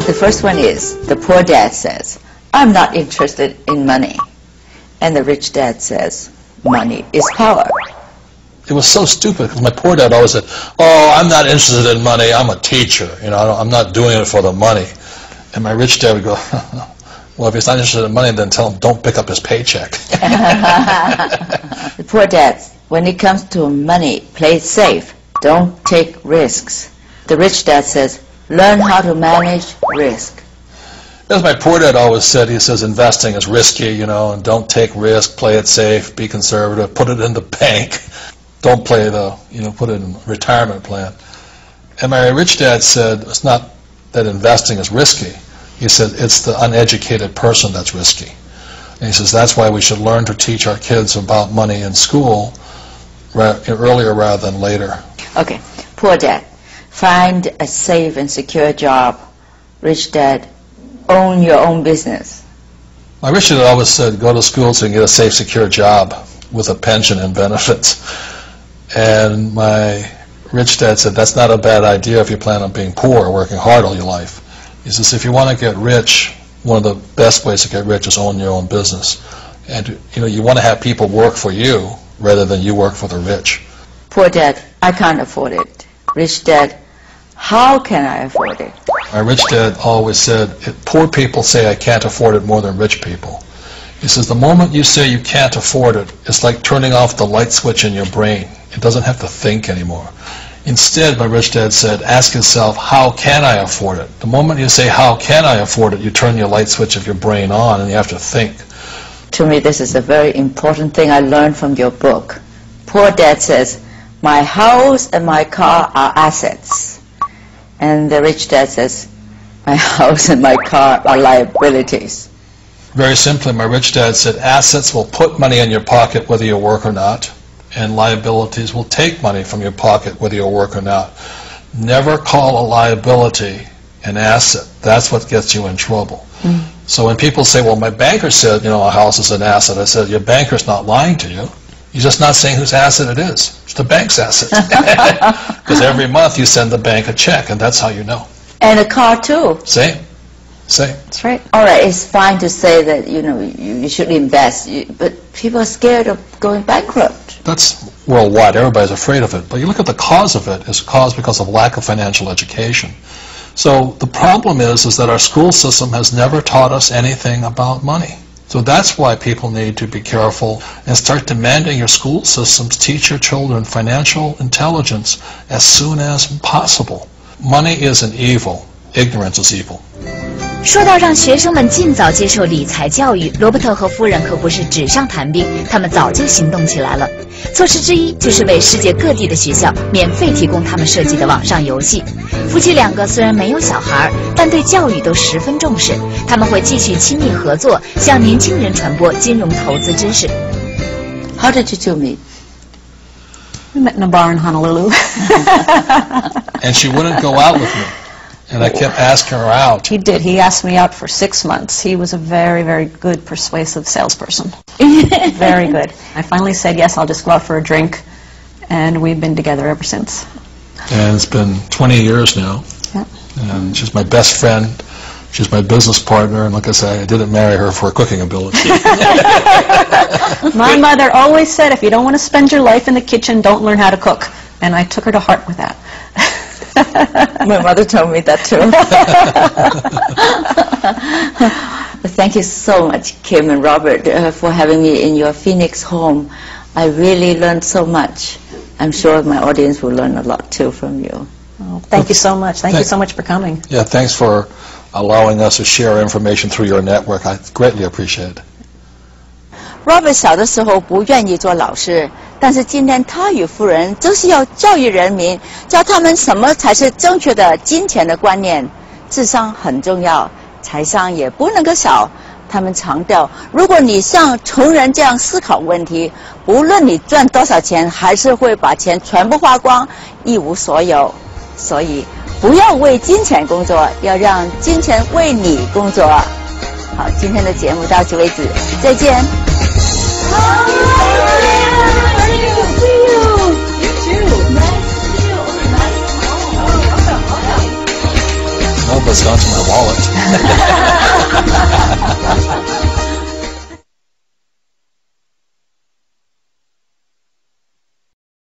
The first one is, the poor dad says, I'm not interested in money. And the rich dad says, money is power. It was so stupid because my poor dad always said, oh, I'm not interested in money, I'm a teacher. I'm not doing it for the money. And my rich dad would go, well, if he's not interested in money, then tell him don't pick up his paycheck. The poor dad, when it comes to money, play it safe. Don't take risks. The rich dad says, learn how to manage risk. As my poor dad always said, he says investing is risky, and don't take risk, play it safe, be conservative, put it in the bank. Don't play put it in a retirement plan. And my rich dad said, it's not that investing is risky. He said, it's the uneducated person that's risky. And he says, that's why we should learn to teach our kids about money in school earlier rather than later. Okay, poor dad, find a safe and secure job. Rich dad, own your own business. My rich dad always said, go to school so you can get a safe, secure job with a pension and benefits. And my rich dad said, that's not a bad idea if you plan on being poor or working hard all your life. He says, if you want to get rich, one of the best ways to get rich is own your own business. And you want to have people work for you rather than you work for the rich. Poor dad, I can't afford it. Rich dad, how can I afford it? My rich dad always said, poor people say I can't afford it more than rich people. He says, the moment you say you can't afford it, it's like turning off the light switch in your brain. It doesn't have to think anymore. Instead, my rich dad said, ask yourself, how can I afford it? The moment you say, how can I afford it, you turn your light switch of your brain on and you have to think. To me, this is a very important thing I learned from your book. Poor dad says, my house and my car are assets. And the rich dad says, my house and my car are liabilities. Very simply, my rich dad said, assets will put money in your pocket whether you work or not, and liabilities will take money from your pocket whether you work or not. Never call a liability an asset. That's what gets you in trouble. So when people say, well, my banker said, a house is an asset, I said, your banker's not lying to you. He's just not saying whose asset it is. It's the bank's asset. Because every month you send the bank a check, and that's how you know. And a car too. Same. That's right. All right, it's fine to say that, you should invest, but people are scared of going bankrupt. That's worldwide. Everybody's afraid of it. But you look at the cause of it, it's caused because of lack of financial education. So the problem is that our school system has never taught us anything about money. So that's why people need to be careful and start demanding your school systems teach your children financial intelligence as soon as possible. Money is an evil. Ignorance is evil. 说到让学生们尽早接受理财教育，罗伯特和夫人可不是纸上谈兵，他们早就行动起来了。措施之一就是为世界各地的学校免费提供他们设计的网上游戏。夫妻两个虽然没有小孩，但对教育都十分重视，他们会继续亲密合作，向年轻人传播金融投资知识。How did you two meet? We met in a bar in Honolulu. And she wouldn't go out with me. And I kept asking her out. He did. He asked me out for 6 months. He was a very, very good persuasive salesperson. Very good. I finally said, yes, I'll just go out for a drink. And we've been together ever since. And it's been 20 years now. Yeah. And she's my best friend. She's my business partner. And like I say, I didn't marry her for her cooking ability. My mother always said, if you don't want to spend your life in the kitchen, don't learn how to cook. And I took her to heart with that. My mother told me that too. Thank you so much, Kim and Robert, for having me in your Phoenix home. I really learned so much. I'm sure my audience will learn a lot too from you. Oh, thank you so much. Thank you so much for coming. Yeah, thanks for allowing us to share information through your network. I greatly appreciate it. Robert 小的时候不愿意做老师，但是今天他与夫人就是要教育人民，教他们什么才是正确的金钱的观念。智商很重要，财商也不能够少。他们强调，如果你像穷人这样思考问题，不论你赚多少钱，还是会把钱全部花光，一无所有。所以不要为金钱工作，要让金钱为你工作。好，今天的节目到此为止，再见。has gone to my wallet.